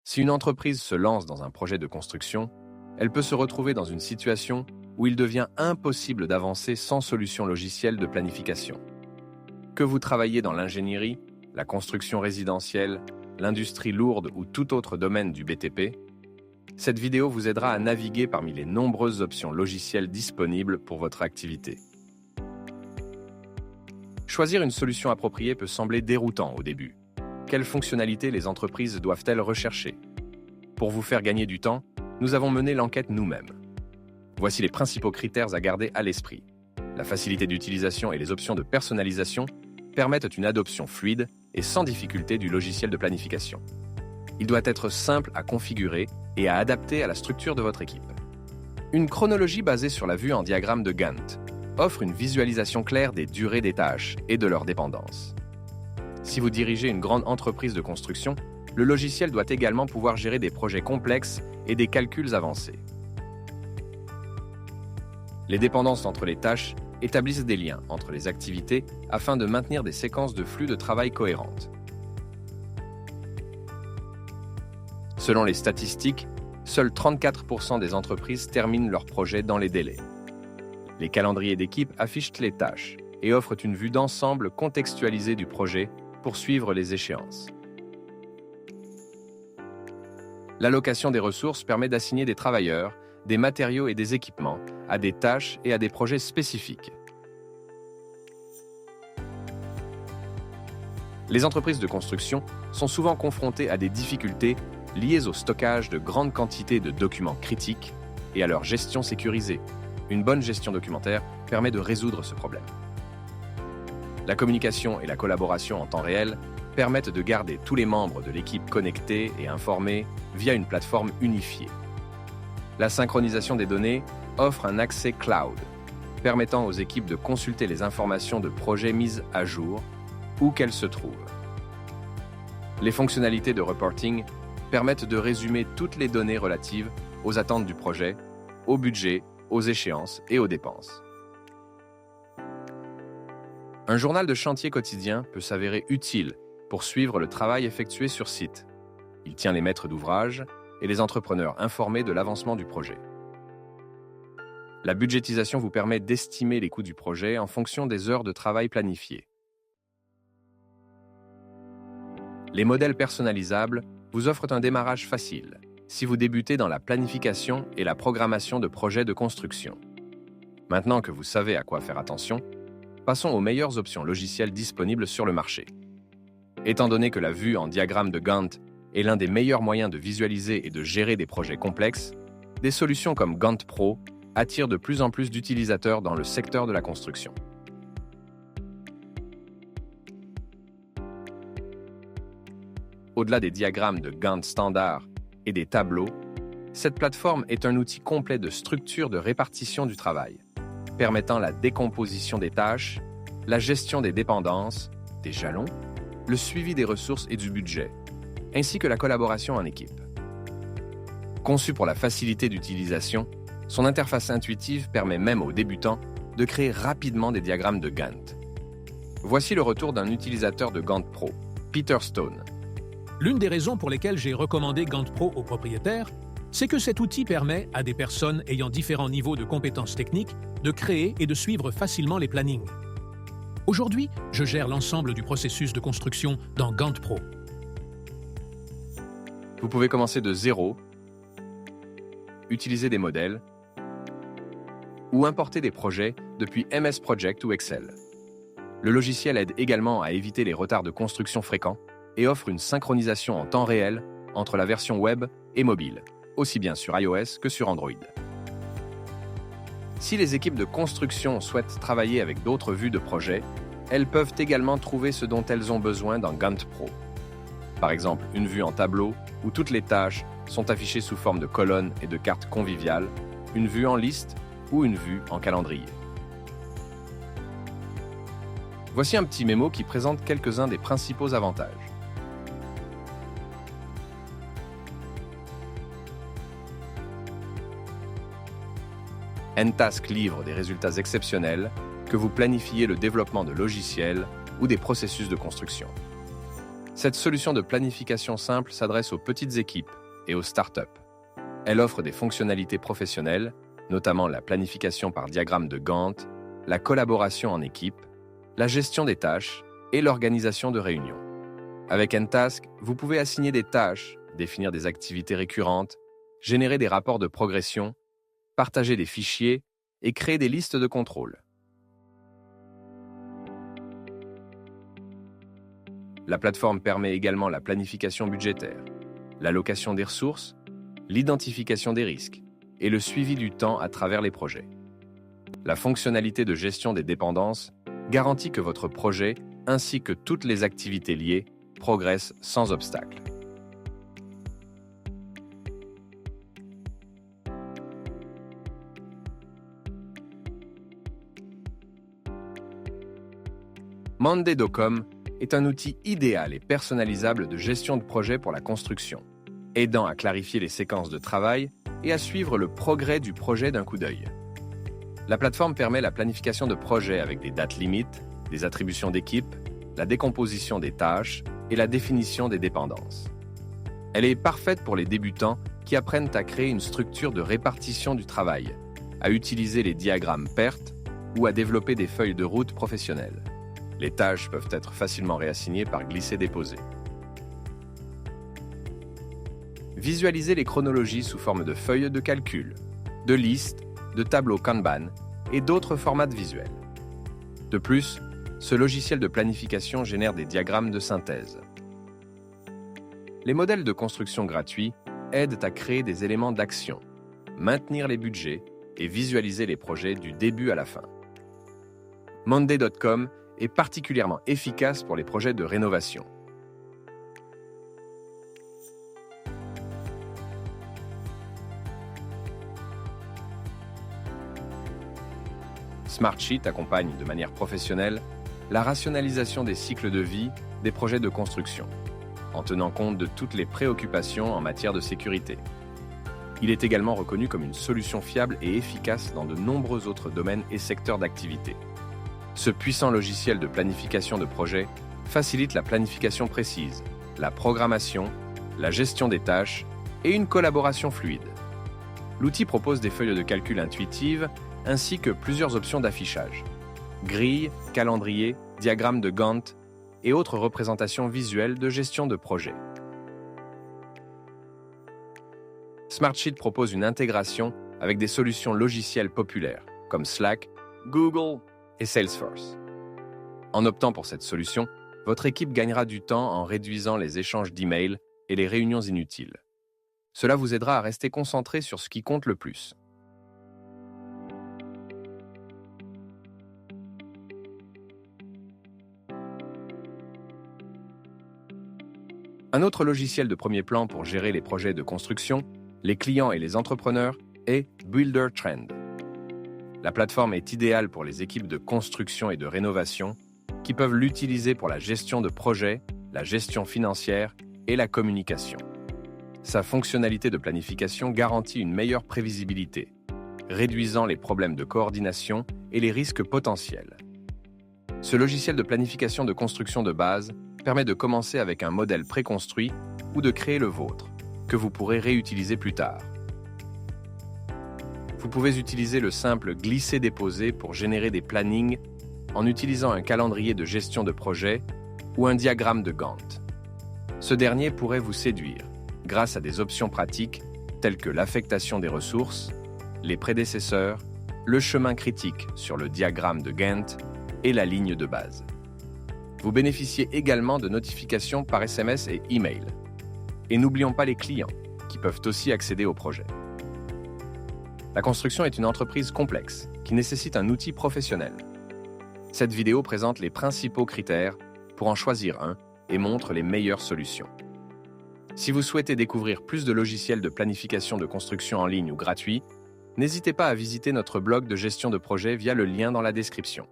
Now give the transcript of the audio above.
Si une entreprise se lance dans un projet de construction, elle peut se retrouver dans une situation où il devient impossible d'avancer sans solution logicielle de planification. Que vous travaillez dans l'ingénierie, la construction résidentielle, l'industrie lourde ou tout autre domaine du BTP, cette vidéo vous aidera à naviguer parmi les nombreuses options logicielles disponibles pour votre activité. Choisir une solution appropriée peut sembler déroutant au début. Quelles fonctionnalités les entreprises doivent-elles rechercher? Pour vous faire gagner du temps, nous avons mené l'enquête nous-mêmes. Voici les principaux critères à garder à l'esprit. La facilité d'utilisation et les options de personnalisation permettent une adoption fluide et sans difficulté du logiciel de planification. Il doit être simple à configurer et à adapter à la structure de votre équipe. Une chronologie basée sur la vue en diagramme de Gantt offre une visualisation claire des durées des tâches et de leurs dépendances. Si vous dirigez une grande entreprise de construction, le logiciel doit également pouvoir gérer des projets complexes et des calculs avancés. Les dépendances entre les tâches établissent des liens entre les activités afin de maintenir des séquences de flux de travail cohérentes. Selon les statistiques, seuls 34% des entreprises terminent leurs projets dans les délais. Les calendriers d'équipe affichent les tâches et offrent une vue d'ensemble contextualisée du projet pour suivre les échéances. L'allocation des ressources permet d'assigner des travailleurs, des matériaux et des équipements à des tâches et à des projets spécifiques. Les entreprises de construction sont souvent confrontées à des difficultés liées au stockage de grandes quantités de documents critiques et à leur gestion sécurisée. Une bonne gestion documentaire permet de résoudre ce problème. La communication et la collaboration en temps réel permettent de garder tous les membres de l'équipe connectés et informés via une plateforme unifiée. La synchronisation des données offre un accès cloud, permettant aux équipes de consulter les informations de projets mises à jour, où qu'elles se trouvent. Les fonctionnalités de reporting permettent de résumer toutes les données relatives aux attentes du projet, au budget, aux échéances et aux dépenses. Un journal de chantier quotidien peut s'avérer utile pour suivre le travail effectué sur site. Il tient les maîtres d'ouvrage et les entrepreneurs informés de l'avancement du projet. La budgétisation vous permet d'estimer les coûts du projet en fonction des heures de travail planifiées. Les modèles personnalisables vous offrent un démarrage facile si vous débutez dans la planification et la programmation de projets de construction. Maintenant que vous savez à quoi faire attention, passons aux meilleures options logicielles disponibles sur le marché. Étant donné que la vue en diagramme de Gantt est l'un des meilleurs moyens de visualiser et de gérer des projets complexes, des solutions comme Gantt Pro attirent de plus en plus d'utilisateurs dans le secteur de la construction. Au-delà des diagrammes de Gantt standard et des tableaux, cette plateforme est un outil complet de structure de répartition du travail, permettant la décomposition des tâches, la gestion des dépendances, des jalons, le suivi des ressources et du budget, ainsi que la collaboration en équipe. Conçue pour la facilité d'utilisation, son interface intuitive permet même aux débutants de créer rapidement des diagrammes de Gantt. Voici le retour d'un utilisateur de Gantt Pro, Peter Stone. L'une des raisons pour lesquelles j'ai recommandé Gantt Pro aux propriétaires, c'est que cet outil permet à des personnes ayant différents niveaux de compétences techniques de créer et de suivre facilement les plannings. Aujourd'hui, je gère l'ensemble du processus de construction dans Gantt Pro. Vous pouvez commencer de zéro, utiliser des modèles ou importer des projets depuis MS Project ou Excel. Le logiciel aide également à éviter les retards de construction fréquents et offre une synchronisation en temps réel entre la version web et mobile, aussi bien sur iOS que sur Android. Si les équipes de construction souhaitent travailler avec d'autres vues de projet, elles peuvent également trouver ce dont elles ont besoin dans Gantt Pro. Par exemple, une vue en tableau où toutes les tâches sont affichées sous forme de colonnes et de cartes conviviales, une vue en liste ou une vue en calendrier. Voici un petit mémo qui présente quelques-uns des principaux avantages. N-Task livre des résultats exceptionnels que vous planifiez le développement de logiciels ou des processus de construction. Cette solution de planification simple s'adresse aux petites équipes et aux startups. Elle offre des fonctionnalités professionnelles, notamment la planification par diagramme de Gantt, la collaboration en équipe, la gestion des tâches et l'organisation de réunions. Avec N-Task, vous pouvez assigner des tâches, définir des activités récurrentes, générer des rapports de progression, partager des fichiers et créer des listes de contrôle. La plateforme permet également la planification budgétaire, l'allocation des ressources, l'identification des risques et le suivi du temps à travers les projets. La fonctionnalité de gestion des dépendances garantit que votre projet, ainsi que toutes les activités liées, progressent sans obstacle. Monday.com est un outil idéal et personnalisable de gestion de projet pour la construction, aidant à clarifier les séquences de travail et à suivre le progrès du projet d'un coup d'œil. La plateforme permet la planification de projets avec des dates limites, des attributions d'équipe, la décomposition des tâches et la définition des dépendances. Elle est parfaite pour les débutants qui apprennent à créer une structure de répartition du travail, à utiliser les diagrammes PERT ou à développer des feuilles de route professionnelles. Les tâches peuvent être facilement réassignées par glisser-déposer. Visualisez les chronologies sous forme de feuilles de calcul, de listes, de tableaux Kanban et d'autres formats visuels. De plus, ce logiciel de planification génère des diagrammes de synthèse. Les modèles de construction gratuits aident à créer des éléments d'action, maintenir les budgets et visualiser les projets du début à la fin. Monday.com est particulièrement efficace pour les projets de rénovation. Smartsheet accompagne de manière professionnelle la rationalisation des cycles de vie des projets de construction, en tenant compte de toutes les préoccupations en matière de sécurité. Il est également reconnu comme une solution fiable et efficace dans de nombreux autres domaines et secteurs d'activité. Ce puissant logiciel de planification de projet facilite la planification précise, la programmation, la gestion des tâches et une collaboration fluide. L'outil propose des feuilles de calcul intuitives ainsi que plusieurs options d'affichage. Grilles, calendrier, diagrammes de Gantt et autres représentations visuelles de gestion de projet. Smartsheet propose une intégration avec des solutions logicielles populaires comme Slack, Google et Salesforce. En optant pour cette solution, votre équipe gagnera du temps en réduisant les échanges d'emails et les réunions inutiles. Cela vous aidera à rester concentré sur ce qui compte le plus. Un autre logiciel de premier plan pour gérer les projets de construction, les clients et les entrepreneurs est Buildertrend. La plateforme est idéale pour les équipes de construction et de rénovation qui peuvent l'utiliser pour la gestion de projets, la gestion financière et la communication. Sa fonctionnalité de planification garantit une meilleure prévisibilité, réduisant les problèmes de coordination et les risques potentiels. Ce logiciel de planification de construction de base permet de commencer avec un modèle préconstruit ou de créer le vôtre, que vous pourrez réutiliser plus tard. Vous pouvez utiliser le simple glisser-déposer pour générer des plannings en utilisant un calendrier de gestion de projet ou un diagramme de Gantt. Ce dernier pourrait vous séduire grâce à des options pratiques telles que l'affectation des ressources, les prédécesseurs, le chemin critique sur le diagramme de Gantt et la ligne de base. Vous bénéficiez également de notifications par SMS et email. Et n'oublions pas les clients, qui peuvent aussi accéder au projet. La construction est une entreprise complexe, qui nécessite un outil professionnel. Cette vidéo présente les principaux critères pour en choisir un et montre les meilleures solutions. Si vous souhaitez découvrir plus de logiciels de planification de construction en ligne ou gratuits, n'hésitez pas à visiter notre blog de gestion de projet via le lien dans la description.